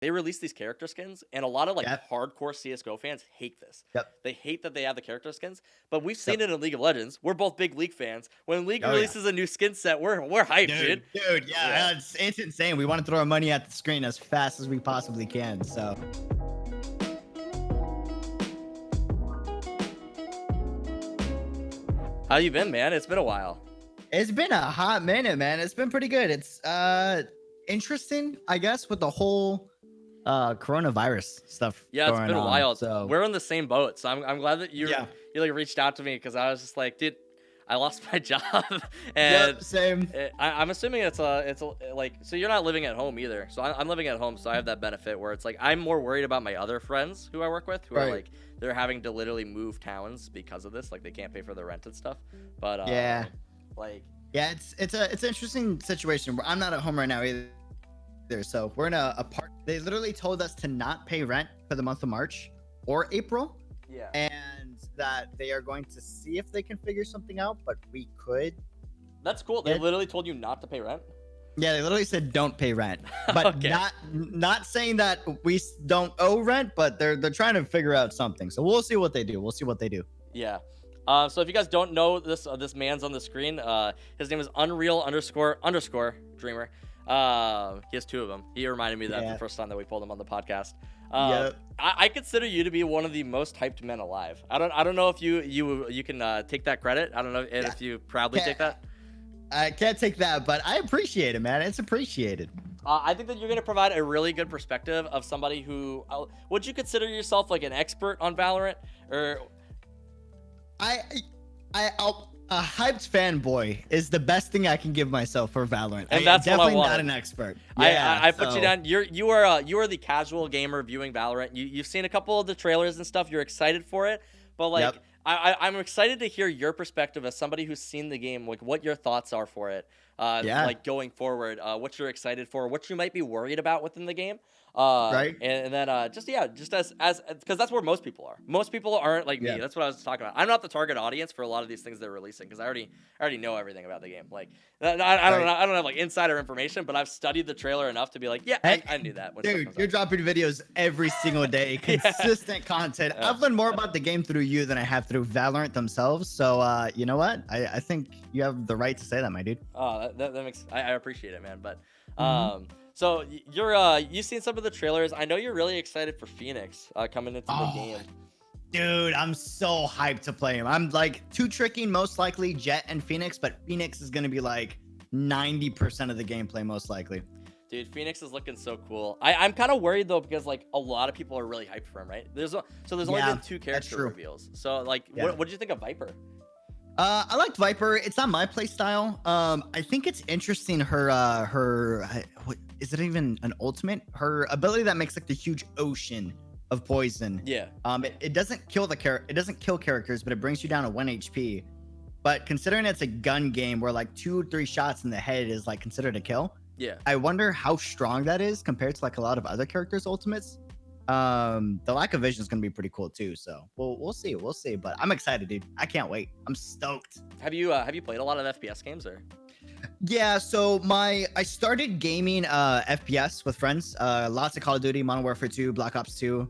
they release these character skins, and a lot of like Yep. hardcore CS:GO fans hate this. Yep. They hate that they have the character skins, but we've seen Yep. it in League of Legends. We're both big League fans. When League Oh, yeah. releases a new skin set, we're hyped, dude. Dude, Yeah. yeah, it's insane. We want to throw our money at the screen as fast as we possibly can. So, How you been, man? It's been a while. it's been a hot minute, man. It's been pretty good. It's interesting, I guess, with the whole coronavirus stuff. Yeah, it's going been a on. while. So, We're in the same boat, so I'm glad that yeah. you like reached out to me because I was just like, dude, I lost my job, and Yep, same. I'm assuming it's a like, so you're not living at home either. So I'm living at home, so I have that benefit where it's like I'm more worried about my other friends who I work with who are Right. like they're having to literally move towns because of this, like they can't pay for their rent and stuff. But Yeah. like Yeah, it's an interesting situation where I'm not at home right now either. So we're in a part. They literally told us to not pay rent for the month of March or April, yeah. and that they are going to see if they can figure something out. But we could. That's cool. They Yeah. literally told you not to pay rent. Yeah, they literally said don't pay rent, but Okay. not saying that we don't owe rent, but they're trying to figure out something. So we'll see what they do. We'll see what they do. Yeah. So if you guys don't know this this man's on the screen, his name is Unreal _ Dreamer. He has two of them. He reminded me of that Yeah. the first time that we pulled him on the podcast. Yep. I consider you to be one of the most hyped men alive. I don't know if you can take that credit. I don't know if you proudly Yeah. take that. I can't take that, but I appreciate it, man. It's appreciated. I think that you're going to provide a really good perspective of somebody who would you consider yourself like an expert on Valorant, or A hyped fanboy is the best thing I can give myself for Valorant. And that's what I definitely wanted. not an expert. I put you so- down. You are the casual gamer viewing Valorant. You've seen a couple of the trailers and stuff. You're excited for it, but like Yep. I'm excited to hear your perspective as somebody who's seen the game. Like what your thoughts are for it. Yeah. Like going forward, what you're excited for, what you might be worried about within the game. Right. And then just as because that's where most people are. Most people aren't like Yeah. me. That's what I was talking about. I'm not the target audience for a lot of these things they're releasing because I already know everything about the game. Like I don't Right. know, I don't have like insider information, but I've studied the trailer enough to be like, yeah, Hey, I knew that. When stuff Dude, comes you're out. dropping videos every single day, Yeah. consistent content. Yeah. I've learned more about the game through you than I have through Valorant themselves. So, you know what? I think you have the right to say that, my dude. Oh, that makes I appreciate it, man. But Mhm. so you've seen some of the trailers. I know you're really excited for Phoenix coming into the Oh, game. Dude, I'm so hyped to play him. I'm like two tricking most likely Jet and Phoenix, but Phoenix is going to be like 90% of the gameplay most likely. Dude, Phoenix is looking so cool. I'm kind of worried though because like a lot of people are really hyped for him, right? There's only Yeah, been 2 character true. reveals. So like, Yeah. what did you think of Viper? I liked Viper. It's not my play style. I think it's interesting. What is it even an ultimate? Her ability that makes like the huge ocean of poison. Yeah. It doesn't kill it doesn't kill characters, but it brings you down to 1 HP. But considering it's a gun game where like 2 or 3 shots in the head is like considered a kill, Yeah. I wonder how strong that is compared to like a lot of other characters' ultimates. The lack of vision is gonna be pretty cool too. So we'll see. But I'm excited, dude. I can't wait. I'm stoked. Have you played a lot of FPS games or? Yeah, so I started gaming FPS with friends. Lots of Call of Duty, Modern Warfare 2, Black Ops 2.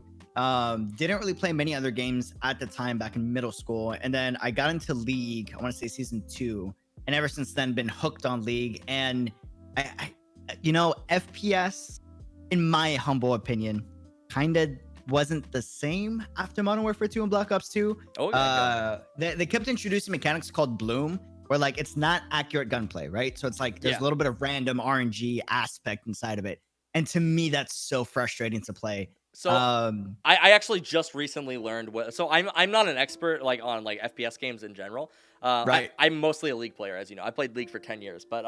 Didn't really play many other games at the time back in middle school. And then I got into League, I want to say season 2. And ever since then been hooked on League. And I FPS, in my humble opinion, kind of wasn't the same after Modern Warfare 2 and Black Ops 2. Oh yeah. They kept introducing mechanics called Bloom, where like it's not accurate gunplay, right? So it's like there's a little bit of random RNG aspect inside of it, and to me that's so frustrating to play. So I actually just recently learned what. So I'm not an expert like on like FPS games in general. Right. I'm mostly a League player, as you know. I played League for 10 years, but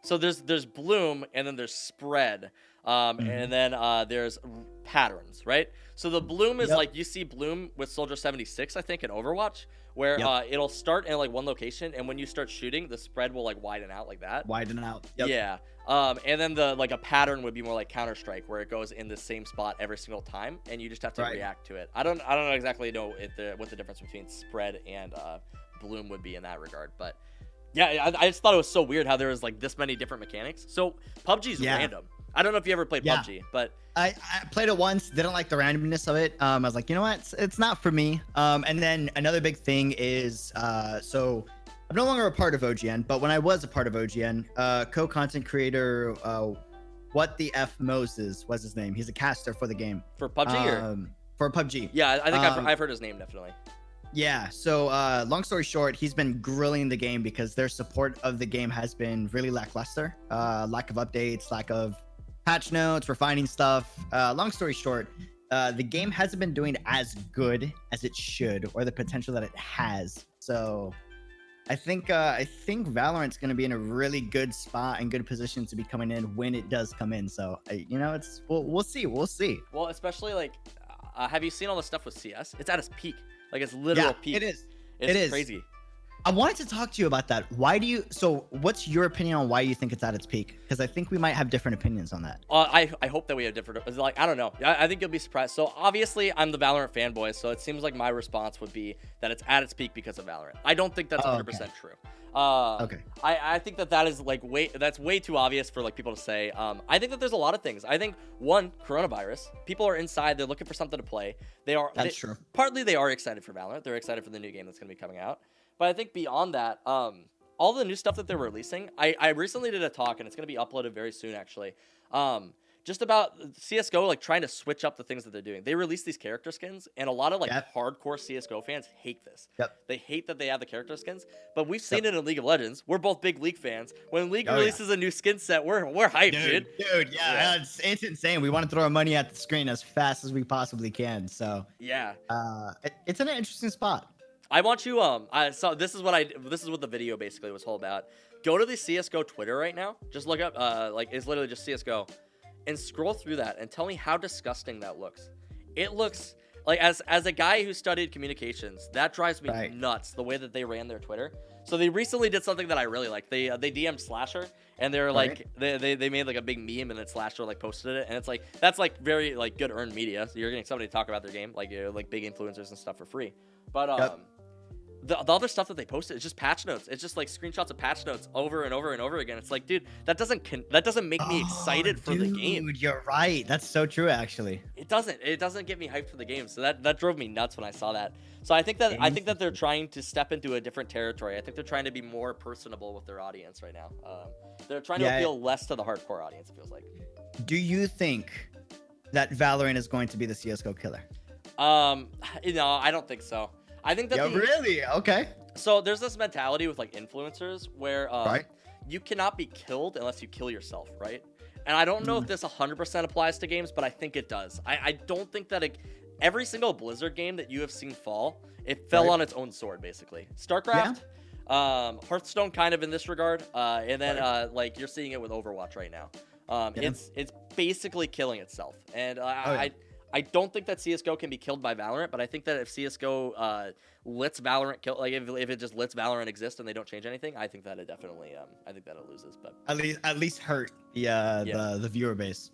so there's Bloom and then there's Spread, and then there's Patterns, right? So the Bloom is like you see Bloom with Soldier 76, I think, in Overwatch, where it'll start in like one location, and when you start shooting, the spread will like widen out like that. Widen out. Yeah. And then a pattern would be more like Counter-Strike, where it goes in the same spot every single time, and you just have to react to it. I don't know exactly what the difference between Spread and Bloom would be in that regard, but yeah, I just thought it was so weird how there was like this many different mechanics. So PUBG's random. I don't know if you ever played Yeah. PUBG, but I played it once, didn't like the randomness of it. I was like, you know what, it's not for me. And then another big thing is, so I'm no longer a part of OGN, but when I was a part of OGN, co-content creator, what the F Moses was his name. He's a caster for the game. for PUBG or For PUBG. yeah, I think I've heard his name definitely. Yeah, so long story short, he's been grilling the game because their support of the game has been really lackluster. Lack of updates, lack of patch notes, refining stuff. Long story short, the game hasn't been doing as good as it should, or the potential that it has. So I think Valorant's going to be in a really good spot and good position to be coming in when it does come in. So we'll see. Well, especially like, have you seen all the stuff with CS? It's at its peak. Like it's literal peak. It is. It's crazy. I wanted to talk to you about that. What's your opinion on why you think it's at its peak? Because I think we might have different opinions on that. I hope that we have different. Like I don't know. I think you'll be surprised. So obviously I'm the Valorant fanboy, so it seems like my response would be that it's at its peak because of Valorant. I don't think that's 100% true. Okay. I think that is like that's way too obvious for like people to say. I think that there's a lot of things. I think one, coronavirus. People are inside. They're looking for something to play. That's true. Partly they are excited for Valorant. They're excited for the new game that's going to be coming out. But I think beyond that, all the new stuff that they're releasing, I recently did a talk, and it's going to be uploaded very soon, actually, just about CSGO, like, trying to switch up the things that they're doing. They release these character skins, and a lot of, like, hardcore CSGO fans hate this. Yep. They hate that they have the character skins, but we've seen it in League of Legends. We're both big League fans. When League releases a new skin set, we're hyped, dude. Dude, yeah. It's insane. We want to throw our money at the screen as fast as we possibly can, so... Yeah. It's in an interesting spot. I want you so this is what the video basically was all about. Go to the CS:GO Twitter right now. Just look up like it's literally just CS:GO and scroll through that and tell me how disgusting that looks. It looks like, as a guy who studied communications, that drives me nuts, the way that they ran their Twitter. So they recently did something that I really like. They DM'd Slasher, and they're like they made like a big meme, and then Slasher like posted it, and it's like that's like very like good earned media. So you're getting somebody to talk about their game, like like big influencers and stuff for free. But the other stuff that they posted is just patch notes. It's just like screenshots of patch notes over and over and over again. It's like, dude, that doesn't make me excited for the game. Dude, you're right. That's so true, actually. It doesn't get me hyped for the game. So that drove me nuts when I saw that. So I think that they're trying to step into a different territory. I think they're trying to be more personable with their audience right now. They're trying to appeal less to the hardcore audience, it feels like. Do you think that Valorant is going to be the CS:GO killer? No, I don't think so. I think that really? Okay. So there's this mentality with like influencers where you cannot be killed unless you kill yourself, right? And I don't know if this 100% applies to games, but I think it does. I don't think that every single Blizzard game that you have seen fall, it fell on its own sword, basically. StarCraft, Hearthstone kind of in this regard, and then like you're seeing it with Overwatch right now. It's basically killing itself. And I don't think that CS:GO can be killed by Valorant, but I think that if CS:GO lets Valorant kill, like if it just lets Valorant exist and they don't change anything, I think that it definitely, I think that it loses. But at least hurt the viewer base.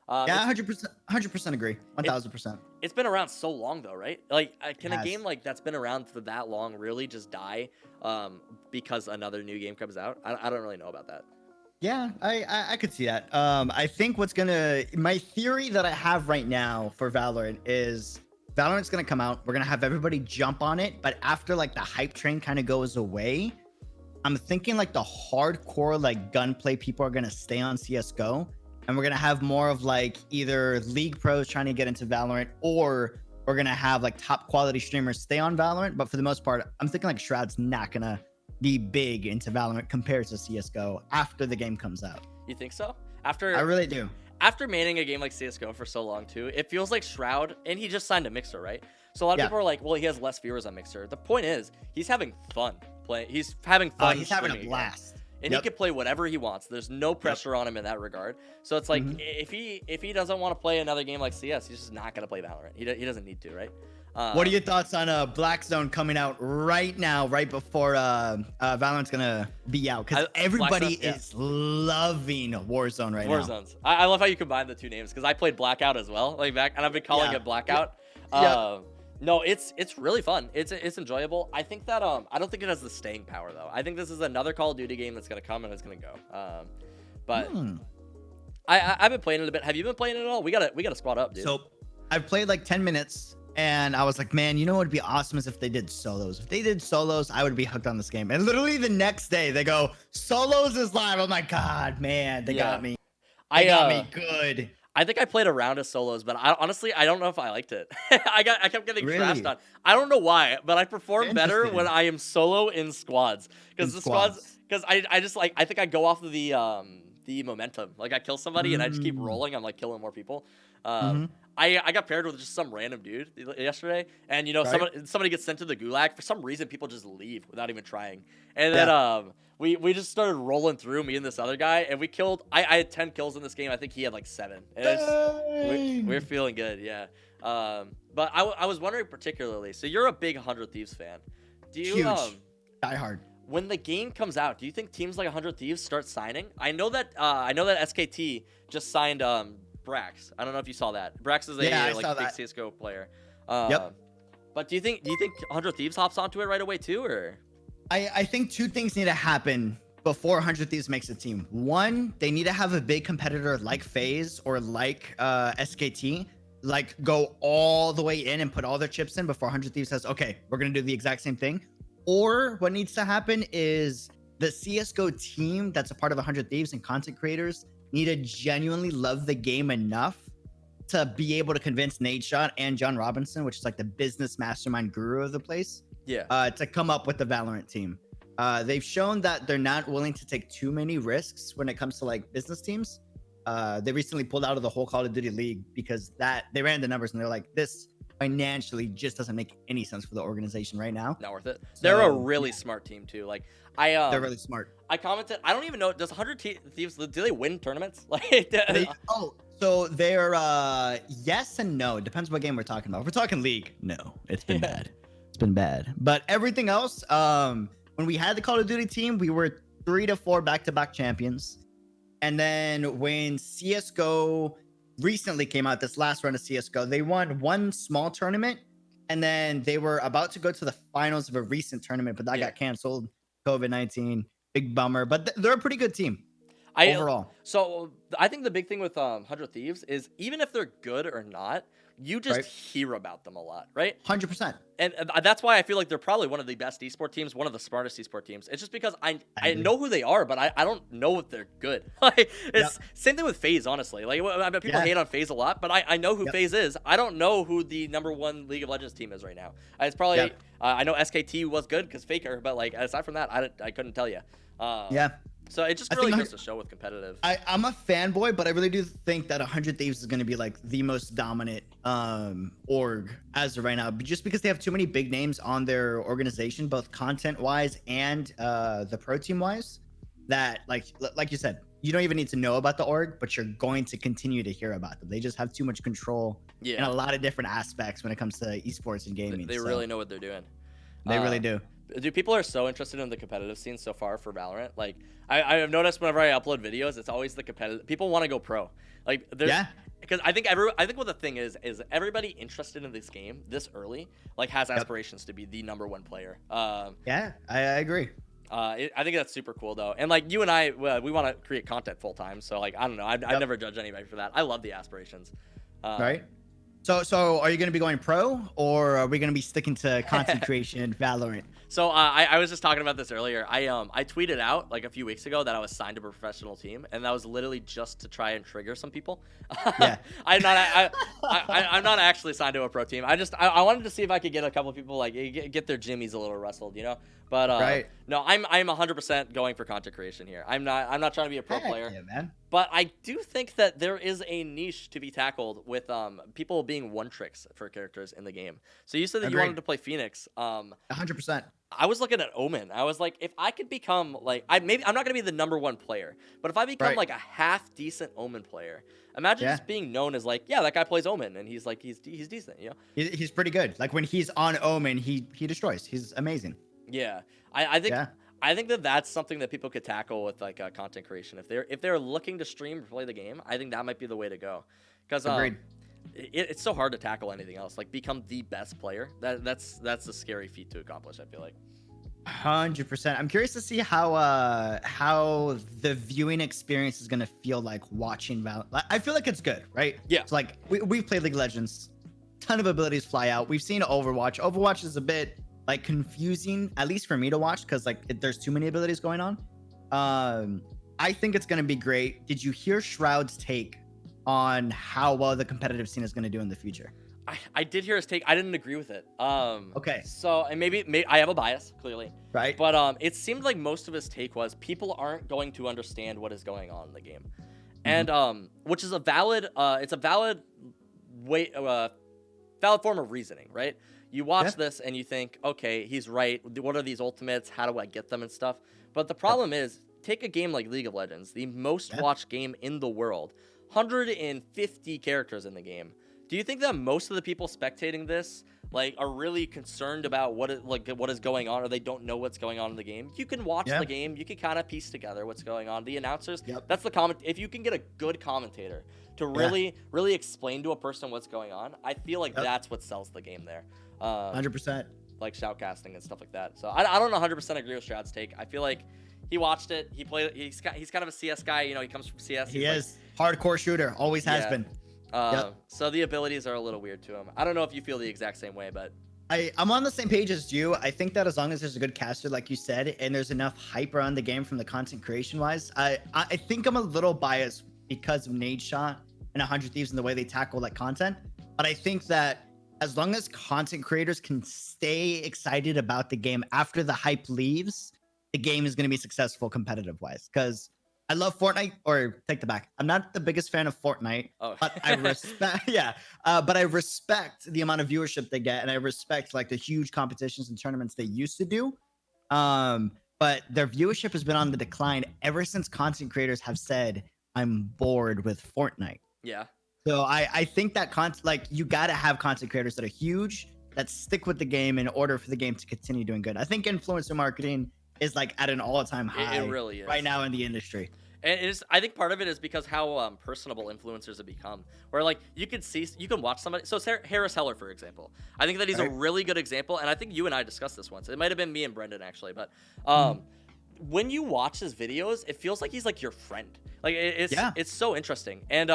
100% agree. 1000%. It's been around so long though, right? Like, can a game like that's been around for that long really just die because another new game comes out? I don't really know about that. Yeah, I could see that. I think my theory that I have right now for Valorant is Valorant's gonna come out. We're gonna have everybody jump on it, but after like the hype train kind of goes away, I'm thinking like the hardcore like gunplay people are gonna stay on CS:GO, and we're gonna have more of like either League pros trying to get into Valorant, or we're gonna have like top quality streamers stay on Valorant. But for the most part, I'm thinking like Shroud's not gonna be big into Valorant compared to CS:GO after the game comes out. You think so? I really do. After manning a game like CS:GO for so long too, it feels like Shroud, and he just signed a Mixer, right? So a lot of people are like, well, he has less viewers on Mixer. The point is, he's having fun playing. He's having fun. He's having a blast. And he can play whatever he wants. There's no pressure on him in that regard. So it's like, if he doesn't want to play another game like CS, he's just not going to play Valorant. He doesn't need to, right? What are your thoughts on Black Zone coming out right now, right before Valorant's gonna be out? Because everybody is loving Warzone right now. Warzones. I love how you combine the two names, because I played Blackout as well, like back, and I've been calling it Blackout. No, it's really fun. It's enjoyable. I think that I don't think it has the staying power though. I think this is another Call of Duty game that's gonna come and it's gonna go. But I've been playing it a bit. Have you been playing it at all? We gotta squad up, dude. So I've played like 10 minutes and I was like, man, you know what would be awesome is if they did solos. If they did solos, I would be hooked on this game. And literally the next day they go, solos is live. I'm like, God, man, they got me. They got me good. I think I played a round of solos, but honestly, I don't know if I liked it. I kept getting trashed on. I don't know why, but I perform better when I am solo in squads. Because I think I go off of the momentum. Like I kill somebody and I just keep rolling. I'm like killing more people. I got paired with just some random dude yesterday, and you know, somebody gets sent to the gulag. For some reason, people just leave without even trying. And then we just started rolling through, me and this other guy, and we killed. I had 10 kills in this game. I think he had like 7. And we're feeling good, yeah. But I was wondering particularly. So you're a big 100 Thieves fan. Do you Huge. Die hard. When the game comes out, do you think teams like 100 Thieves start signing? I know that SKT just signed Brax. I don't know if you saw that. Brax is a like big CS:GO player. Yep. But do you think 100 Thieves hops onto it right away too, or? I think 2 things need to happen before 100 Thieves makes a team. One, they need to have a big competitor like FaZe or like SKT, like go all the way in and put all their chips in before 100 Thieves says, okay, we're gonna do the exact same thing. Or what needs to happen is the CS:GO team that's a part of 100 Thieves and content creators need to genuinely love the game enough to be able to convince Nadeshot and John Robinson, which is like the business mastermind guru of the place, to come up with the Valorant team. They've shown that they're not willing to take too many risks when it comes to like business teams. They recently pulled out of the whole Call of Duty League because they ran the numbers and they're like, this financially just doesn't make any sense for the organization right now. Not worth it. So, they're a really smart team too. Like they're really smart. I commented. I don't even know. Does 100 Thieves do they win tournaments? Like so they're yes and no. It depends what game we're talking about. If we're talking League, no, it's been bad. It's been bad. But everything else, when we had the Call of Duty team, we were 3 to 4 back-to-back champions. And then when CS:GO recently came out, this last run of CS:GO, they won 1 small tournament, and then they were about to go to the finals of a recent tournament, but that got canceled. COVID-19, big bummer. But they're a pretty good team overall. So I think the big thing with 100 Thieves is even if they're good or not, you just hear about them a lot, right? 100%. And that's why I feel like they're probably one of the best esport teams, one of the smartest esport teams. It's just because I know who they are, but I don't know if they're good. Like it's same thing with FaZe, honestly. Like people hate on FaZe a lot, but I know who FaZe is. I don't know who the #1 League of Legends team is right now. It's probably I know SKT was good because Faker, but like aside from that, I couldn't tell you. So it just really goes to show with competitive. I'm a fanboy, but I really do think that 100 Thieves is going to be like the most dominant org as of right now, just because they have too many big names on their organization, both content-wise and the pro team-wise, that like you said, you don't even need to know about the org, but you're going to continue to hear about them. They just have too much control in a lot of different aspects when it comes to esports and gaming. They really know what they're doing. They really do. Dude, people are so interested in the competitive scene so far for Valorant. Like, I've noticed whenever I upload videos, it's always the competitive. People want to go pro. Like, because I think what the thing is everybody interested in this game this early, like, has aspirations to be the #1 player. I agree. I think that's super cool though, and like you and I, we want to create content full time. So like, I don't know, I've never judged anybody for that. I love the aspirations. Right. So are you going to be going pro, or are we going to be sticking to content creation Valorant? So I was just talking about this earlier. I tweeted out like a few weeks ago that I was signed to a professional team, and that was literally just to try and trigger some people. I'm not actually signed to a pro team. I wanted to see if I could get a couple of people like get their jimmies a little rustled, you know. But no, I'm 100% going for content creation here. I'm not trying to be a pro player. Yeah, man. But I do think that there is a niche to be tackled with people being one tricks for characters in the game. So you said that you wanted to play Phoenix. 100%. I was looking at Omen. I was like, if I could become like, I'm not gonna be the #1 player, but if I become like a half decent Omen player, imagine just being known as like, that guy plays Omen, and he's like, he's decent, you know? He's pretty good. Like when he's on Omen, he destroys. He's amazing. Yeah, I think that that's something that people could tackle with like content creation. If they're looking to stream or play the game, I think that might be the way to go. Because it's so hard to tackle anything else. Like become the best player. That's a scary feat to accomplish, I feel like. 100%. I'm curious to see how the viewing experience is gonna feel like watching Val. I feel like it's good, right? Yeah. So like we've played League of Legends, ton of abilities fly out. We've seen Overwatch. Overwatch is a bit like confusing, at least for me to watch, because like there's too many abilities going on. I think it's gonna be great. Did you hear Shroud's take on how well the competitive scene is gonna do in the future? I did hear his take. I didn't agree with it. Okay. So, and maybe I have a bias, clearly. Right. But it seemed like most of his take was people aren't going to understand what is going on in the game. And which is a valid it's a valid way valid form of reasoning, right? You watch this and you think, okay, he's right. What are these ultimates? How do I get them and stuff? But the problem is, take a game like League of Legends, the most watched game in the world, 150 characters in the game. Do you think that most of the people spectating this like are really concerned about what is going on, or they don't know what's going on in the game? You can watch the game, you can kind of piece together what's going on. The announcers, that's the comment. If you can get a good commentator to really explain to a person what's going on, I feel like that's what sells the game there. 100%. Like shoutcasting and stuff like that. So I don't 100% agree with Shroud's take. I feel like he watched it. He played. He's kind of a CS guy. You know, he comes from CS. He is hardcore shooter. Always has been. So the abilities are a little weird to him. I don't know if you feel the exact same way, but I'm on the same page as you. I think that as long as there's a good caster, like you said, and there's enough hype around the game from the content creation wise, I think I'm a little biased because of Nade Shot and 100 Thieves and the way they tackle that content. But I think that as long as content creators can stay excited about the game after the hype leaves, the game is going to be successful competitive wise. Because I love Fortnite, or take the back. I'm not the biggest fan of Fortnite, but I respect, but I respect the amount of viewership they get, and I respect like the huge competitions and tournaments they used to do. But their viewership has been on the decline ever since content creators have said, "I'm bored with Fortnite." Yeah. So I think that like you got to have content creators that are huge, that stick with the game in order for the game to continue doing good. I think influencer marketing is like at an all-time high. It really is right now in the industry. And it is, I think part of it is because how personable influencers have become. Where like you can watch somebody. So Harris Heller, for example, I think that he's a really good example. And I think you and I discussed this once. It might have been me and Brendan actually, but when you watch his videos, it feels like he's like your friend. Like it's so interesting. And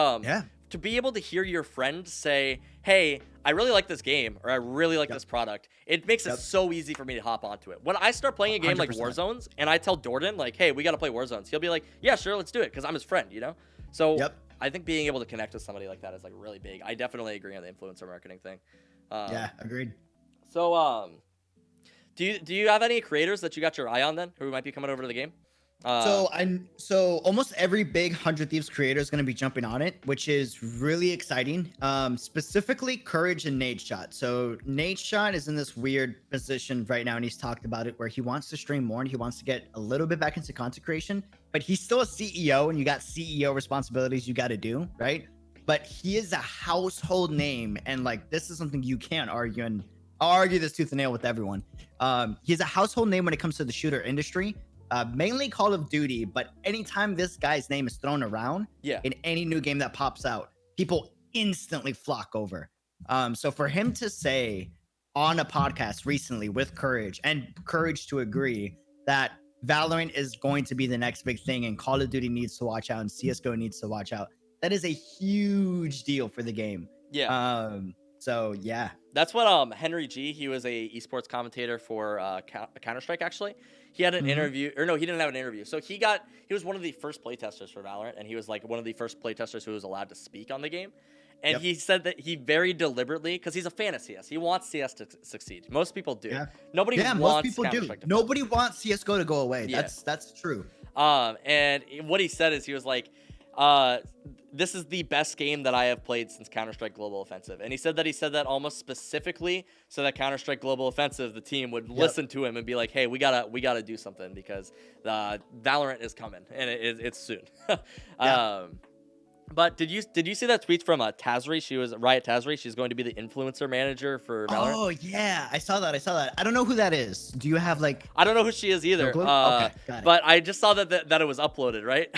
to be able to hear your friend say, "Hey, I really like this game," or "I really like this product," it makes it so easy for me to hop onto it. When I start playing a game 100%. Like Warzones, and I tell Jordan, like, "Hey, we got to play Warzones," he'll be like, "Yeah, sure, let's do it," because I'm his friend, you know? So I think being able to connect with somebody like that is like really big. I definitely agree on the influencer marketing thing. Agreed. So, do you have any creators that you got your eye on then, who might be coming over to the game? So almost every big 100 Thieves creator is going to be jumping on it, which is really exciting. Specifically Courage and Nade Shot. So Nade Shot is in this weird position right now, and he's talked about it, where he wants to stream more and he wants to get a little bit back into content creation, but he's still a CEO, and you got CEO responsibilities you got to do, right? But he is a household name, and like this is something you can't argue, and I'll argue this tooth and nail with everyone. He's a household name when it comes to the shooter industry. Mainly Call of Duty, but anytime this guy's name is thrown around in any new game that pops out, people instantly flock over. So for him to say on a podcast recently with Courage, and Courage to agree that Valorant is going to be the next big thing and Call of Duty needs to watch out and CSGO needs to watch out, that is a huge deal for the game. So yeah, that's what Henry G, he was a esports commentator for Counter-Strike actually. He had an interview, or no, he didn't have an interview. So he was one of the first playtesters for Valorant, and he was like one of the first playtesters who was allowed to speak on the game. And he said that he very deliberately, because he's a fan of CS, he wants CS to succeed. Most people do. Nobody wants most people do. To Nobody wants CSGO to go away. That's true. And what he said is he was like, this is the best game that I have played since Counter-Strike Global Offensive. And he said that almost specifically so that Counter-Strike Global Offensive, the team, would listen to him and be like, "Hey, we gotta do something because Valorant is coming and it's soon." But did you see that tweet from Tazri? She was Riot Tazri. She's going to be the influencer manager for Valorant. Oh yeah, I saw that. I don't know who that is. Do you have like? I don't know who she is either. Okay, got it. But I just saw that it was uploaded, right?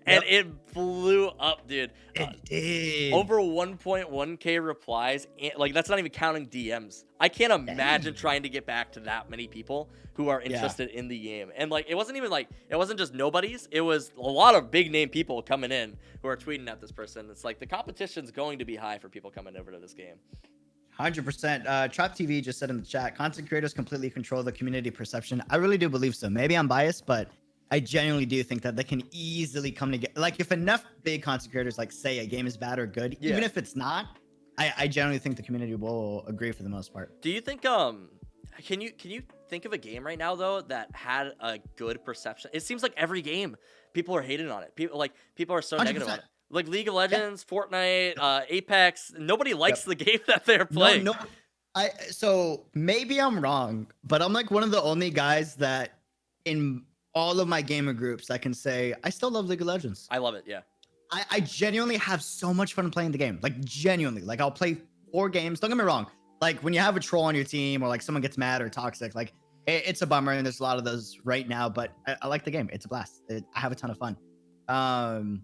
And it blew up, dude. It did. Over 1.1k replies. Like that's not even counting DMs. I can't imagine trying to get back to that many people who are interested in the game. And like, it wasn't just nobodies. It was a lot of big name people coming in who are tweeting at this person. It's like the competition's going to be high for people coming over to this game. 100%. Trap TV just said in the chat, content creators completely control the community perception. I really do believe so. Maybe I'm biased, but I genuinely do think that they can easily come together. Like, if enough big content creators like say a game is bad or good, even if it's not, I generally think the community will agree for the most part. Do you think can you think of a game right now though that had a good perception? It seems like every game people are hating on it. People are so 100%. negative on it. Like League of Legends, Fortnite, Apex. Nobody likes the game that they're playing. No. So maybe I'm wrong, but I'm like one of the only guys that in all of my gamer groups that can say I still love League of Legends. I love it. Yeah. I genuinely have so much fun playing the game. Like, genuinely. Like, I'll play 4 games. Don't get me wrong. Like, when you have a troll on your team or like someone gets mad or toxic, like it's a bummer, and there's a lot of those right now, but I like the game. It's a blast. I have a ton of fun. I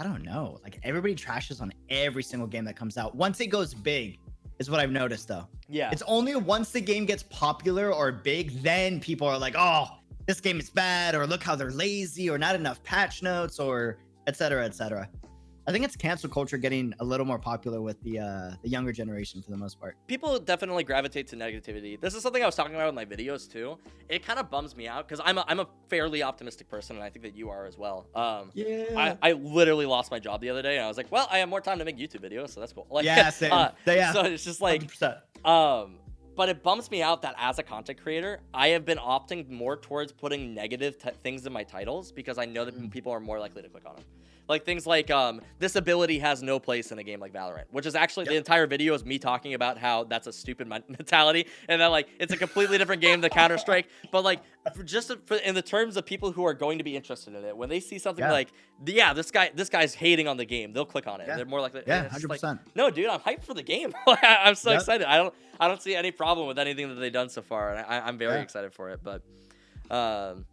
don't know. Like, everybody trashes on every single game that comes out. Once it goes big is what I've noticed, though. Yeah. It's only once the game gets popular or big, then people are like, oh, this game is bad, or look how they're lazy, or not enough patch notes, or etc. etc. I think it's cancel culture getting a little more popular with the younger generation for the most part. People definitely gravitate to negativity. This is something I was talking about in my videos too. It kind of bums me out because I'm a fairly optimistic person, and I think that you are as well. I literally lost my job the other day, and I was like, well, I have more time to make YouTube videos, so that's cool. Like, same. So it's just like 100%. But it bumps me out that as a content creator, I have been opting more towards putting negative things in my titles because I know that people are more likely to click on them. Like things like this ability has no place in a game like Valorant, which is actually the entire video is me talking about how that's a stupid mentality and that like it's a completely different game than Counter-Strike. But like in the terms of people who are going to be interested in it, when they see something like this guy's hating on the game, they'll click on it. They're more likely. 100%. Like, no, dude, I'm hyped for the game. I'm so excited. I don't see any problem with anything that they've done so far, and I'm very excited for it. But I'm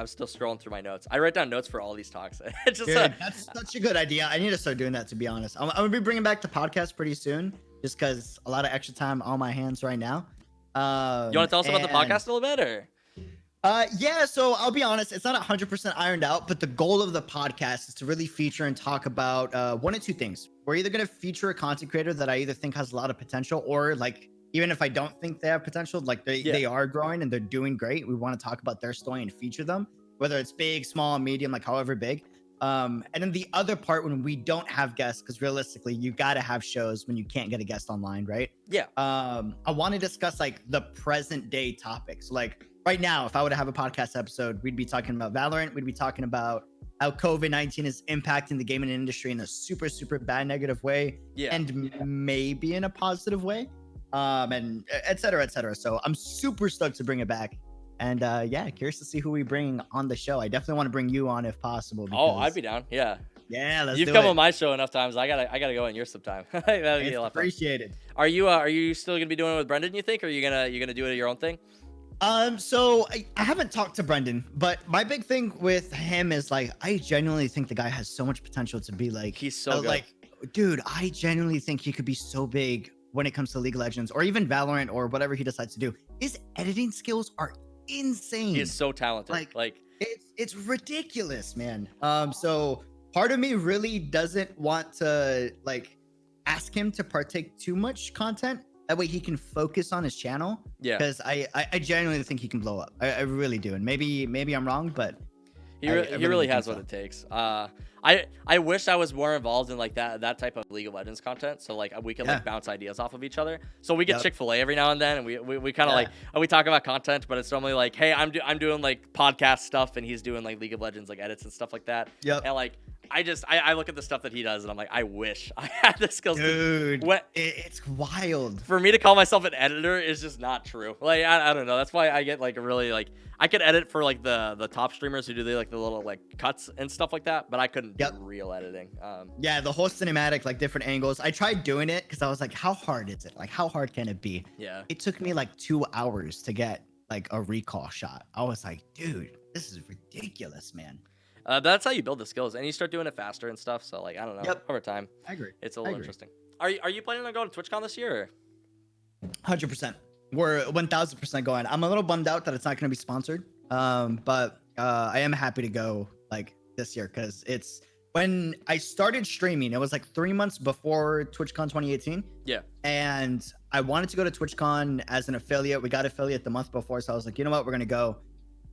still scrolling through my notes. I write down notes for all these talks. It's just, dude, that's such a good idea. I need to start doing that, to be honest. I'm gonna be bringing back the podcast pretty soon, just because a lot of extra time on my hands right now. You want to tell us about the podcast a little bit, or? Yeah, so I'll be honest, it's not 100% ironed out, but the goal of the podcast is to really feature and talk about one of two things. We're either going to feature a content creator that I either think has a lot of potential, or like, even if I don't think they have potential, like they are growing and they're doing great. We want to talk about their story and feature them, whether it's big, small, medium, like however big. And then the other part, when we don't have guests, because realistically, you got to have shows when you can't get a guest online, right? Yeah. I want to discuss like the present day topics. Like right now, if I were to have a podcast episode, we'd be talking about Valorant. We'd be talking about how COVID-19 is impacting the gaming industry in a super, super bad negative way. Yeah. And maybe in a positive way. And et cetera, et cetera. So I'm super stoked to bring it back. And curious to see who we bring on the show. I definitely want to bring you on if possible. Oh, I'd be down. Yeah. Yeah, let's You've come on my show enough times. I gotta go on yours sometime. That'd be a lot of fun. Appreciated. Are you still gonna be doing it with Brendan, you think, or are you gonna do it your own thing? So I haven't talked to Brendan, but my big thing with him is like I genuinely think the guy has so much potential to be like he's so good. Like, dude, I genuinely think he could be so big when it comes to League of Legends or even Valorant or whatever he decides to do. His editing skills are insane. He is so talented. Like it's ridiculous, man. So part of me really doesn't want to like ask him to partake too much content. That way he can focus on his channel. Yeah. Because I genuinely think he can blow up. I really do. And maybe I'm wrong, but he really has what it takes. I wish I was more involved in like that type of League of Legends content, so like we could like bounce ideas off of each other. So we get Chick-fil-A every now and then, and we kind of like we talk about content, but it's normally like, hey, I'm doing like podcast stuff, and he's doing like League of Legends like edits and stuff like that. Yep. And like I look at the stuff that he does, and I'm like, I wish I had the skills. Dude, it's wild. For me to call myself an editor is just not true. Like I don't know. That's why I get like really like I could edit for like the top streamers who do the little like cuts and stuff like that, but I couldn't do real editing. Yeah, the whole cinematic, like different angles. I tried doing it because I was like, how hard is it? Like, how hard can it be? Yeah. It took me like 2 hours to get like a recall shot. I was like, dude, this is ridiculous, man. That's how you build the skills, and you start doing it faster and stuff. So like I don't know. Over time, I agree. It's a little interesting. Are you planning on going to TwitchCon this year? 100%. We're 1000% going. I'm a little bummed out that it's not going to be sponsored. But I am happy to go like this year because it's when I started streaming. It was like 3 months before TwitchCon 2018. Yeah. And I wanted to go to TwitchCon as an affiliate. We got affiliate the month before, so I was like, you know what, we're gonna go.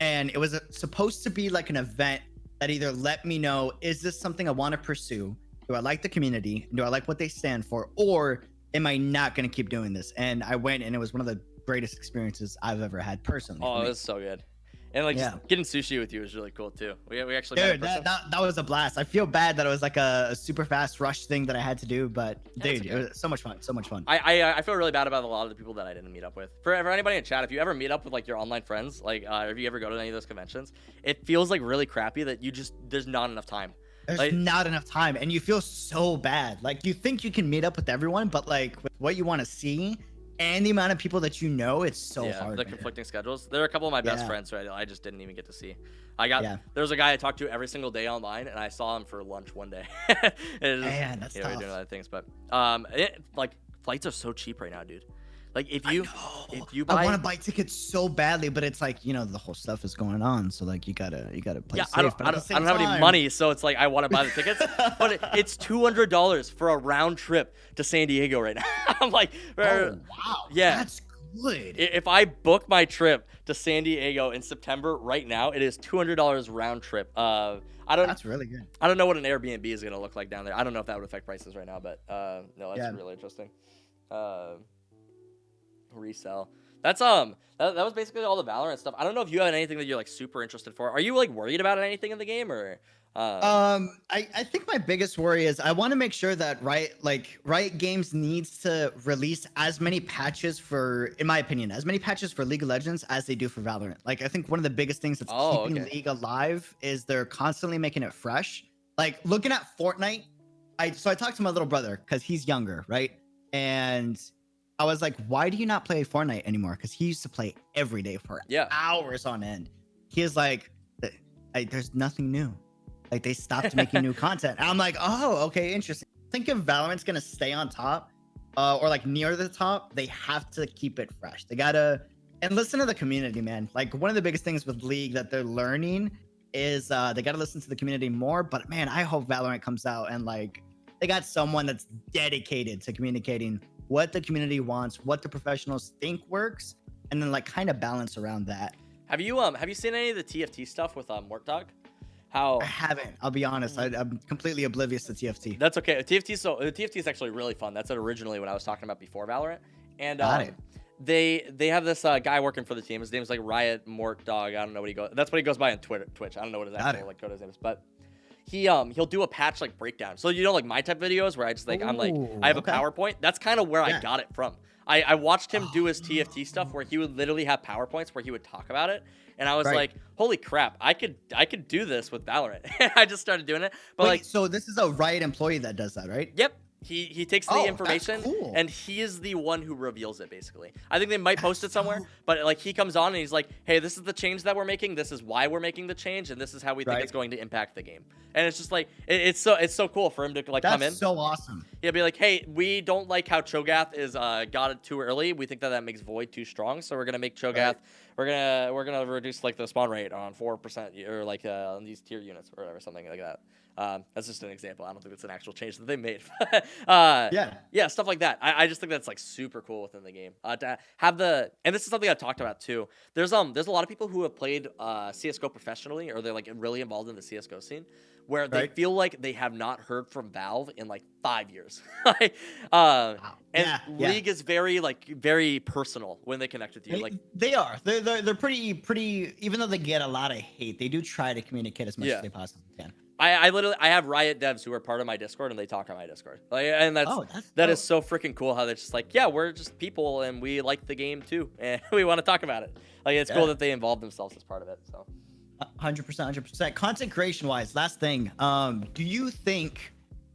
And it was supposed to be like an event that either let me know, is this something I want to pursue? Do I like the community? Do I like what they stand for? Or am I not going to keep doing this? And I went, and it was one of the greatest experiences I've ever had personally. Oh, it was so good. And like just getting sushi with you was really cool too. We actually dude, that was a blast. I feel bad that it was like a super fast rush thing that I had to do, but dude, it was so much fun. So much fun. I feel really bad about a lot of the people that I didn't meet up with. For anybody in chat, if you ever meet up with like your online friends, like if you ever go to any of those conventions, it feels like really crappy that there's not enough time. There's not enough time, and you feel so bad. Like you think you can meet up with everyone, but like with what you want to see and the amount of people that you know, it's so hard. The conflicting schedules. There are a couple of my best friends who I just didn't even get to see. There's a guy I talked to every single day online, and I saw him for lunch one day. Man, that's tough. We're doing other things, but like flights are so cheap right now, dude. Like if you buy, I want to buy tickets so badly, but it's like, you know, the whole stuff is going on, so like you gotta play safe. I don't have any money, so it's like I want to buy the tickets, but it's $200 for a round trip to San Diego right now. I'm like, oh wow, yeah, that's good. If I book my trip to San Diego in September right now, it is $200 round trip. That's really good. I don't know what an Airbnb is gonna look like down there. I don't know if that would affect prices right now, but no, that's really interesting. Resell. That's that was basically all the Valorant stuff. I don't know if you have anything that you're like super interested for. Are you like worried about anything in the game or? I think my biggest worry is I want to make sure that Riot Games needs to release as many patches in my opinion, as many patches for League of Legends as they do for Valorant. Like I think one of the biggest things that's keeping League alive is they're constantly making it fresh. Like looking at Fortnite, I talked to my little brother because he's younger, right? And I was like, why do you not play Fortnite anymore? Because he used to play every day for hours on end. He is like, there's nothing new. Like they stopped making new content. And I'm like, oh, okay, interesting. I think if Valorant's gonna stay on top, or like near the top, they have to keep it fresh. They gotta and listen to the community, man. Like one of the biggest things with League that they're learning is they gotta listen to the community more. But man, I hope Valorant comes out and like they got someone that's dedicated to communicating what the community wants, what the professionals think works, and then like kind of balance around that. Have you seen any of the TFT stuff with Mortdog? I haven't. I'll be honest. I'm completely oblivious to TFT. That's okay. TFT is actually really fun. That's originally what I was talking about before Valorant. And they have this guy working for the team. His name's like Riot Mortdog. I don't know what he goes. That's what he goes by on Twitch. I don't know what his actual like code name is, but he'll do a patch like breakdown. So you know, like my type videos where I just like I have a PowerPoint. That's kind of where I got it from. I watched him do his TFT stuff where he would literally have PowerPoints where he would talk about it, and I was like, holy crap, I could do this with Valorant. I just started doing it. But so this is a Riot employee that does that, right? Yep. He takes the information and he is the one who reveals it basically. I think they might post it somewhere, but like he comes on and he's like, hey, this is the change that we're making. This is why we're making the change, and this is how we think it's going to impact the game. And it's just like it's so cool for him to like come in. That's so awesome. He'll be like, hey, we don't like how Cho'Gath is got it too early. We think that makes Void too strong, so we're gonna make Cho'Gath. We're gonna reduce like the spawn rate on 4% or like on these tier units or whatever, something like that. That's just an example. I don't think it's an actual change that they made. Yeah, stuff like that. I just think that's like super cool within the game. To have and this is something I've talked about too. There's a lot of people who have played CS:GO professionally, or they're like really involved in the CS:GO scene, where they feel like they have not heard from Valve in like 5 years. League is very personal when they connect with you. Like they are. They're pretty. Even though they get a lot of hate, they do try to communicate as much as they possibly can. I literally have Riot devs who are part of my Discord and they talk on my Discord. Like, and that is so freaking cool how they're just like, yeah, we're just people and we like the game too and we want to talk about it. Like it's cool that they involve themselves as part of it. So 100%. Content creation wise, last thing. Do you think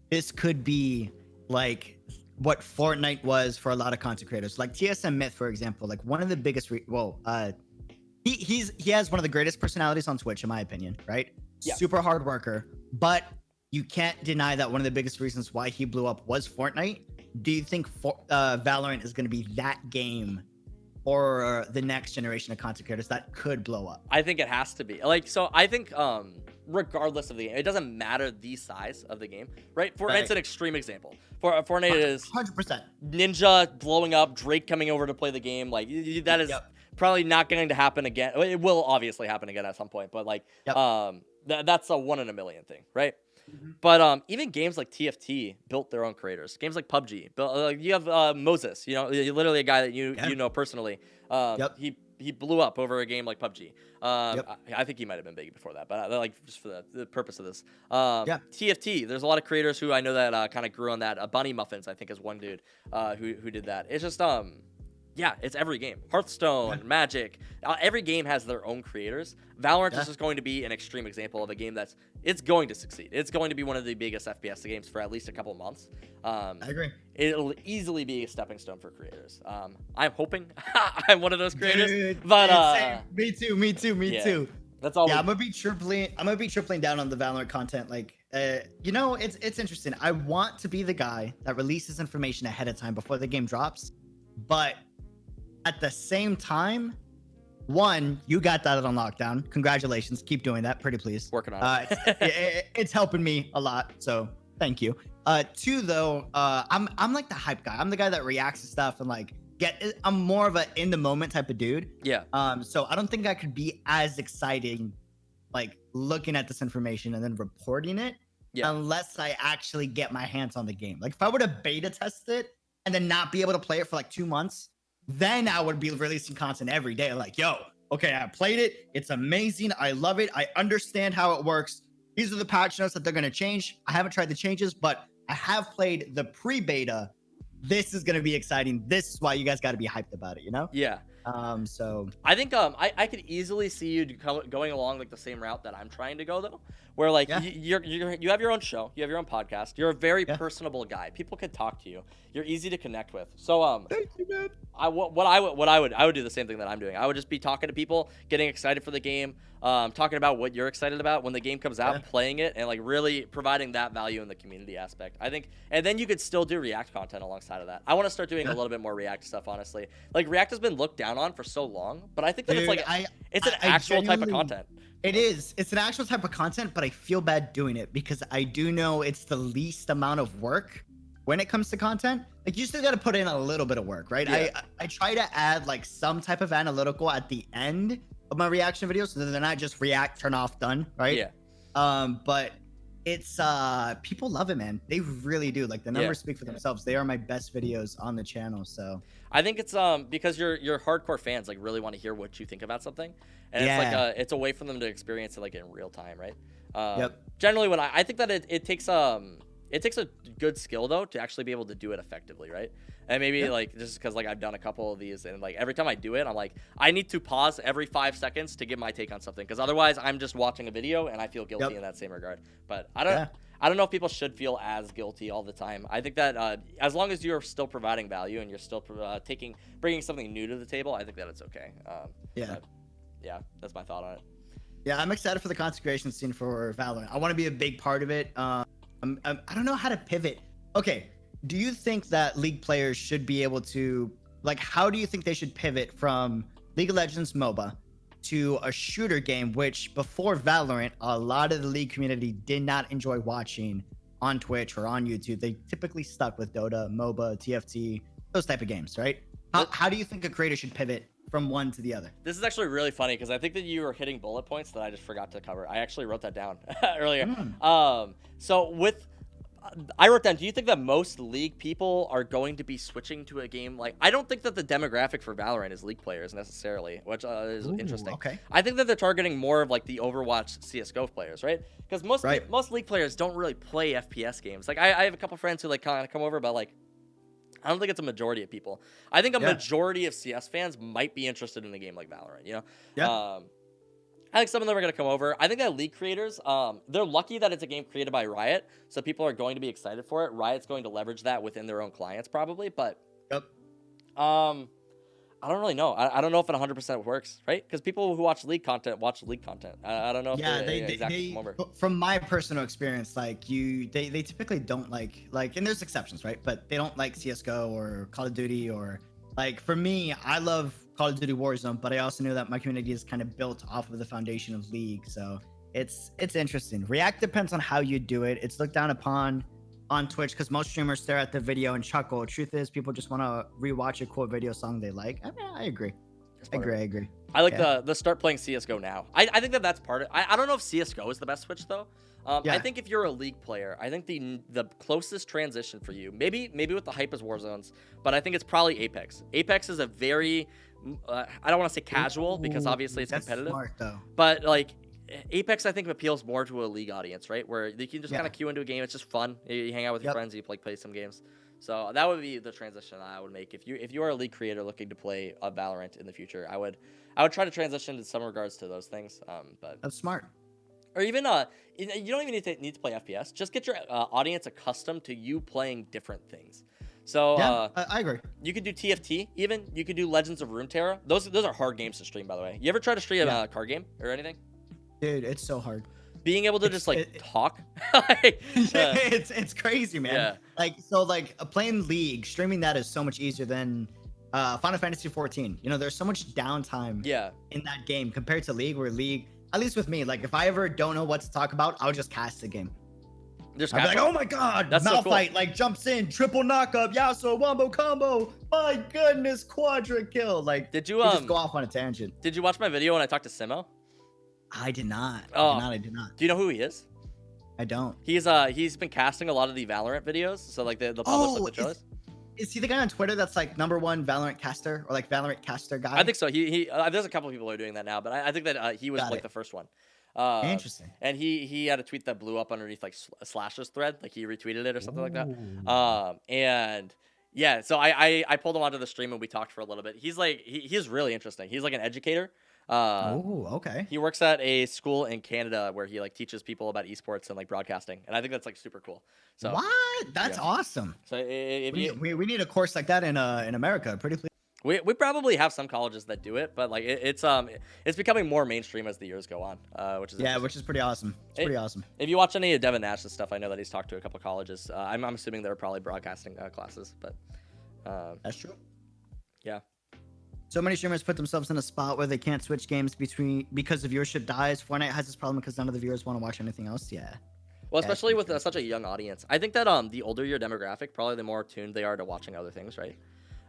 this could be like what Fortnite was for a lot of content creators? Like TSM Myth, for example, like one of the biggest he has one of the greatest personalities on Twitch, in my opinion, right? Yeah. Super hard worker, but you can't deny that one of the biggest reasons why he blew up was Fortnite. do you think Valorant is going to be that game or the next generation of content creators that could blow up? I think it has to be. Like, so I think regardless of the game, it doesn't matter the size of the game, right? Fortnite's an extreme example. Fortnite is 100%. Ninja blowing up, Drake coming over to play the game. Like, that is probably not going to happen again. It will obviously happen again at some point, but like, that's a 1 in a million thing, right? But even games like TFT built their own creators. Games like PUBG, you have Moses, you know, literally a guy that you know personally. He blew up over a game like PUBG. I think he might have been big before that, but like just for the purpose of this, TFT. There's a lot of creators who I know that kind of grew on that. Bunny Muffins, I think, is one dude who did that. It's just yeah, it's every game. Hearthstone, Magic, every game has their own creators. Valorant is just going to be an extreme example of a game it's going to succeed. It's going to be one of the biggest FPS games for at least a couple months. I agree. It'll easily be a stepping stone for creators. I'm hoping I'm one of those creators. Dude, but me too. That's all. Yeah, I'm gonna be tripling down on the Valorant content. Like, you know, it's interesting. I want to be the guy that releases information ahead of time before the game drops, but at the same time, one, you got that on lockdown. Congratulations. Keep doing that. Pretty please. Working on it. It's helping me a lot. So thank you. Two, though, I'm like the hype guy. I'm the guy that reacts to stuff and like I'm more of a in the moment type of dude. Yeah. So I don't think I could be as exciting, like looking at this information and then reporting it unless I actually get my hands on the game. Like if I were to beta test it and then not be able to play it for like 2 months, then I would be releasing content every day. Like, yo, okay, I played it. It's amazing. I love it. I understand how it works. These are the patch notes that they're going to change. I haven't tried the changes, but I have played the pre-beta. This is going to be exciting. This is why you guys got to be hyped about it, you know? Yeah. So I think I could easily see you going along like the same route that I'm trying to go, though, where like you have your own show, you have your own podcast, you're a very personable guy. People can talk to you. You're easy to connect with. So thank you, man. I would do the same thing that I'm doing. I would just be talking to people, getting excited for the game, talking about what you're excited about when the game comes out, playing it, and like really providing that value in the community aspect. I think, and then you could still do React content alongside of that. I want to start doing a little bit more React stuff, honestly. Like React has been looked down on for so long, but I think that it's an actual type of content. It is. It's an actual type of content, but I feel bad doing it because I do know it's the least amount of work when it comes to content. Like you still got to put in a little bit of work, right? I try to add like some type of analytical at the end of my reaction videos so that they're not just react, turn off, done, right? Yeah. But it's people love it, man. They really do. Like the numbers speak for themselves. They are my best videos on the channel. So I think it's because your hardcore fans like really want to hear what you think about something, and it's like it's a way for them to experience it like in real time, right? Generally, when I think that it takes a good skill though to actually be able to do it effectively, right? And maybe like just because like I've done a couple of these and like every time I do it, I'm like I need to pause every 5 seconds to give my take on something because otherwise I'm just watching a video and I feel guilty in that same regard. But I don't know if people should feel as guilty all the time. I think that as long as you're still providing value and you're still bringing something new to the table, I think that it's okay. That's my thought on it. Yeah, I'm excited for the content creation scene for Valorant. I want to be a big part of it. I don't know how to pivot. Okay, do you think that League players should be able to, like, how do you think they should pivot from League of Legends MOBA to a shooter game, which before Valorant, a lot of the League community did not enjoy watching on Twitch or on YouTube. They typically stuck with Dota, MOBA, TFT, those type of games, right? How do you think a creator should pivot from one to the other? This is actually really funny because I think that you were hitting bullet points that I just forgot to cover. I actually wrote that down earlier. I wrote down, do you think that most League people are going to be switching to a game like... I don't think that the demographic for Valorant is League players necessarily, which is interesting. Okay. I think that they're targeting more of like the Overwatch CSGO players, right? Because most League players don't really play FPS games. Like I have a couple friends who like kind of come over, but like I don't think it's a majority of people. I think a majority of CS fans might be interested in a game like Valorant, you know? Yeah. I think some of them are going to come over. I think that League creators, they're lucky that it's a game created by Riot, so people are going to be excited for it. Riot's going to leverage that within their own clients probably, but I don't really know. I don't know if it 100% works, right? Because people who watch league content watch league content. I don't know if Yeah, they exactly come over. from my personal experience, like they typically don't like, and there's exceptions, right? But they don't like CS:GO or Call of Duty, or like for me, I love Call of Duty Warzone, but I also know that my community is kind of built off of the foundation of League, so it's interesting. React depends on how you do it. It's looked down upon on Twitch because most streamers stare at the video and chuckle. Truth is, people just want to rewatch a cool video song they like. I mean, I agree. I agree. I like the start playing CS:GO now. I think that's part of it. I don't know if CS:GO is the best switch though. I think if you're a League player, I think the closest transition for you, maybe with the hype is Warzones, but I think it's probably Apex. Apex is a very, I don't want to say casual because obviously it's competitive. Smart, though. But like Apex, I think appeals more to a League audience, right? Where you can just kind of queue into a game. It's just fun. You hang out with your friends. You play some games. So that would be the transition I would make if you are a League creator looking to play a Valorant in the future. I would try to transition in some regards to those things. But that's smart. Or even you don't even need to play FPS. Just get your audience accustomed to you playing different things. So I agree. You could do TFT. Even you could do Legends of Runeterra. Those are hard games to stream, by the way. You ever try to stream a card game or anything? Dude, it's so hard. Being able to just talk. It's crazy, man. Yeah. Like playing League, streaming that is so much easier than Final Fantasy 14. You know, there's so much downtime in that game compared to League, where League, at least with me, like if I ever don't know what to talk about, I'll just cast the game. Just I'll be like, oh my god, that's so cool. Malphite like jumps in, triple knockup, Yasuo wombo combo. My goodness, quadra kill. Like, did you just go off on a tangent? Did you watch my video when I talked to Simo? I did not. I did not. Do you know who he is? I don't. He's been casting a lot of the Valorant videos, so like the publish the trailers. Is he the guy on Twitter that's like #1 Valorant caster or like Valorant caster guy? I think so. He there's a couple of people who are doing that now, but I think that he was the first one. Interesting. And he had a tweet that blew up underneath like Slash's thread, like he retweeted it or something like that. And yeah, so I pulled him onto the stream and we talked for a little bit. He's like he's really interesting. He's like an educator. Okay. He works at a school in Canada where he like teaches people about esports and like broadcasting, and I think that's like super cool. So what? That's awesome. So we need a course like that in America. Pretty please. We probably have some colleges that do it, but like it's becoming more mainstream as the years go on, which is pretty awesome. It's pretty awesome. If you watch any of Devin Nash's stuff, I know that he's talked to a couple of colleges. I'm assuming they're probably broadcasting classes, but that's true. Yeah. So many streamers put themselves in a spot where they can't switch games because the viewership dies. Fortnite has this problem because none of the viewers want to watch anything else. Yeah. Well, especially with such a young audience. I think that the older your demographic, probably the more tuned they are to watching other things, right?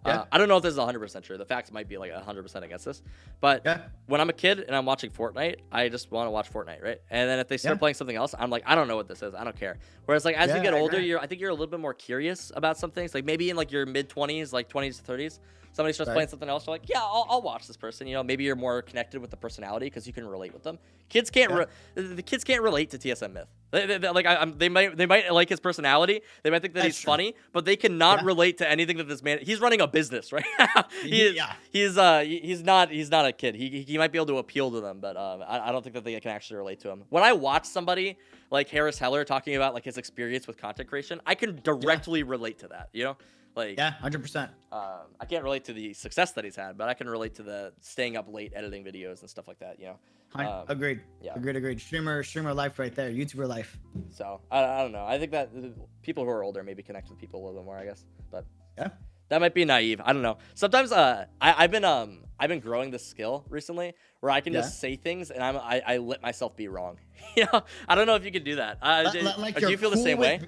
Yeah. I don't know if this is 100% true. The facts might be like 100% against this. But when I'm a kid and I'm watching Fortnite, I just want to watch Fortnite, right? And then if they start playing something else, I'm like, I don't know what this is. I don't care. Whereas like as you get older, I think you're a little bit more curious about some things. Like maybe in like your mid-20s, like 20s to 30s, somebody starts playing something else. You're like, yeah, I'll watch this person. You know, maybe you're more connected with the personality because you can relate with them. Kids can't. The kids can't relate to TSM Myth. They might like his personality. They might think that he's funny, but they cannot relate to anything that this man. He's running a business, right? He's not a kid. He might be able to appeal to them, but I don't think that they can actually relate to him. When I watch somebody like Harris Heller talking about like his experience with content creation, I can directly relate to that. You know. Like 100%. I can't relate to the success that he's had, but I can relate to the staying up late editing videos and stuff like that. You know. Agreed. Yeah. Agreed. Streamer life right there. YouTuber life. So I don't know. I think that people who are older maybe connect with people a little bit more, I guess. But that might be naive. I don't know. Sometimes I've been growing this skill recently where I can just say things and I let myself be wrong. You know. I don't know if you can do that. Do you feel the same way?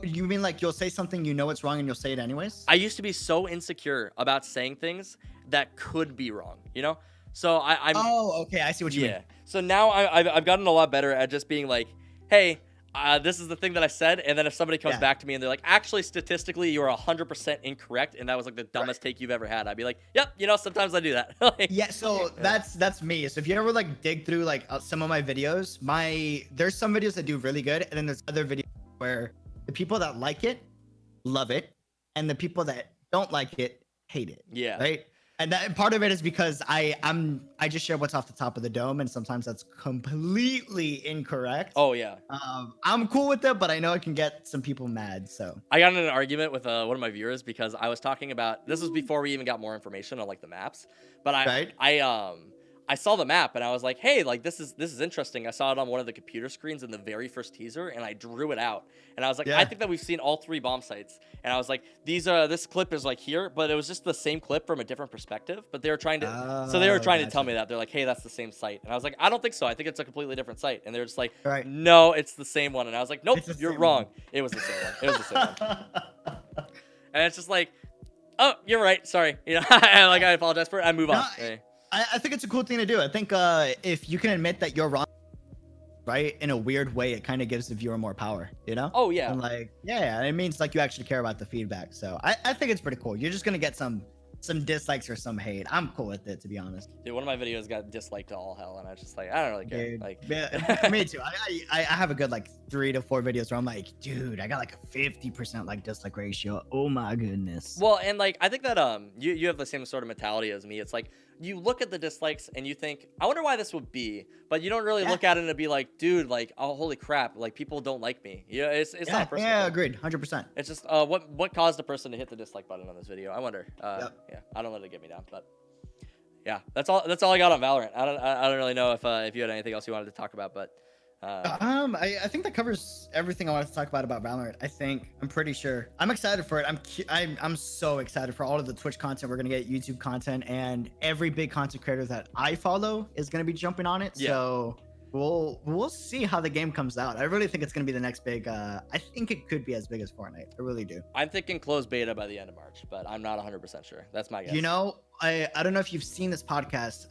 You mean like you'll say something you know it's wrong and you'll say it anyways? I used to be so insecure about saying things that could be wrong, you know? So I'm. Oh, okay. I see what you mean. So now I've gotten a lot better at just being like, hey, this is the thing that I said. And then if somebody comes back to me and they're like, actually, statistically, you are 100% incorrect. And that was like the dumbest take you've ever had. I'd be like, yep, you know, sometimes I do that. So that's me. So if you ever like dig through like some of my videos, there's some videos that do really good. And then there's other videos where the people that like it love it, and the people that don't like it hate it. Yeah. Right. And that part of it is because I just share what's off the top of the dome, and sometimes that's completely incorrect. Oh yeah. I'm cool with it, but I know it can get some people mad. So I got in an argument with one of my viewers because I was talking about, this was before we even got more information on like the maps, but I saw the map and I was like, hey, like this is interesting. I saw it on one of the computer screens in the very first teaser, and I drew it out. And I was like, I think that we've seen all 3 bomb sites. And I was like, this clip is like here, but it was just the same clip from a different perspective. But they were trying to, to tell me that. They're like, hey, that's the same site. And I was like, I don't think so. I think it's a completely different site. And they're just like, no, it's the same one. And I was like, nope, you're wrong. It was the same one. It was the same one. And it's just like, oh, you're right. Sorry. You know, I apologize for it. I move on. I think it's a cool thing to do. I think if you can admit that you're wrong, right, in a weird way, it kind of gives the viewer more power, you know? Oh, yeah. And like, yeah, it means like you actually care about the feedback. So I think it's pretty cool. You're just going to get some dislikes or some hate. I'm cool with it, to be honest. Dude, one of my videos got disliked to all hell, and I was just like, I don't really care. Dude, like, yeah, me too. I have a good like 3 to 4 videos where I'm like, dude, I got like a 50% like dislike ratio. Oh my goodness. Well, and like I think that you have the same sort of mentality as me. It's like you look at the dislikes and you think, I wonder why this would be, but you don't really look at it and be like, dude, like, oh holy crap, like people don't like me. Yeah, it's not a personal thing. Agreed, 100%. It's just what caused a person to hit the dislike button on this video? I wonder. Yeah, I don't let it get me down, but yeah, that's all I got on Valorant. I don't really know if you had anything else you wanted to talk about, but I think that covers everything I wanted to talk about Valorant. I'm pretty sure. I'm excited for it. I'm so excited for all of the Twitch content we're gonna get, YouTube content, and every big content creator that I follow is gonna be jumping on it. Yeah. So we'll see how the game comes out. I really think it's gonna be the next big. I think it could be as big as Fortnite. I really do. I'm thinking closed beta by the end of March, but I'm not 100% sure. That's my guess. You know, I don't know if you've seen this podcast.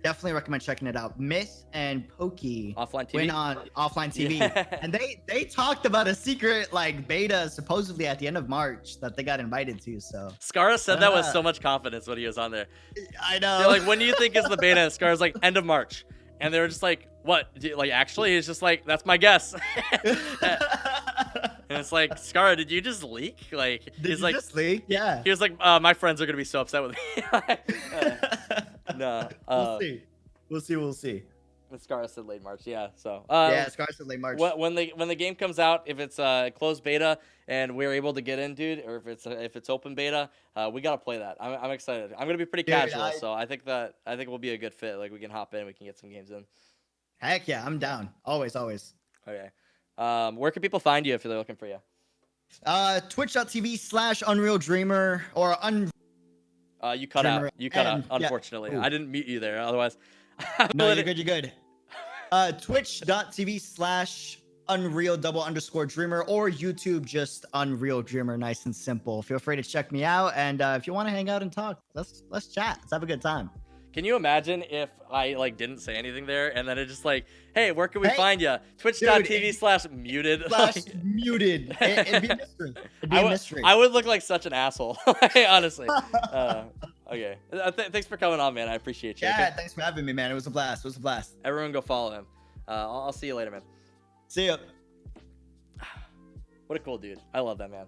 Definitely recommend checking it out. Myth and Pokey Offline TV went on Offline TV, and they talked about a secret like beta supposedly at the end of March that they got invited to. So Scara said that with so much confidence when he was on there. I know. They're like, when do you think is the beta? And Scara's like, end of March. And they were just like, what? Like, actually, it's just like, that's my guess. And it's like, Scara, did you just leak? Like, he's like, just leak? Yeah. He was like, my friends are gonna be so upset with me. No. We'll see. Scara said late March, yeah. So. Yeah, Scara said late March. When the game comes out, if it's closed beta and we're able to get in, dude, or if it's open beta, we gotta play that. I'm excited. I'm gonna be pretty casual, so I think we'll be a good fit. Like, we can hop in, we can get some games in. Heck yeah, I'm down. Always. Okay. Where can people find you if they're looking for you? Twitch.tv/Unreal Dreamer or you cut out. Unfortunately, I didn't mute you there. Otherwise, no, you're good. Twitch.tv/Unreal_Dreamer or YouTube, just Unreal Dreamer. Nice and simple. Feel free to check me out, and if you want to hang out and talk, let's chat. Let's have a good time. Can you imagine if I like didn't say anything there and then it just like, hey, where can we find you? Twitch.tv/muted. /muted. It'd be a mystery. I would look like such an asshole. Honestly. Okay. Thanks for coming on, man. I appreciate you. Yeah, thanks for having me, man. It was a blast. Everyone go follow him. I'll see you later, man. See ya. What a cool dude. I love that man.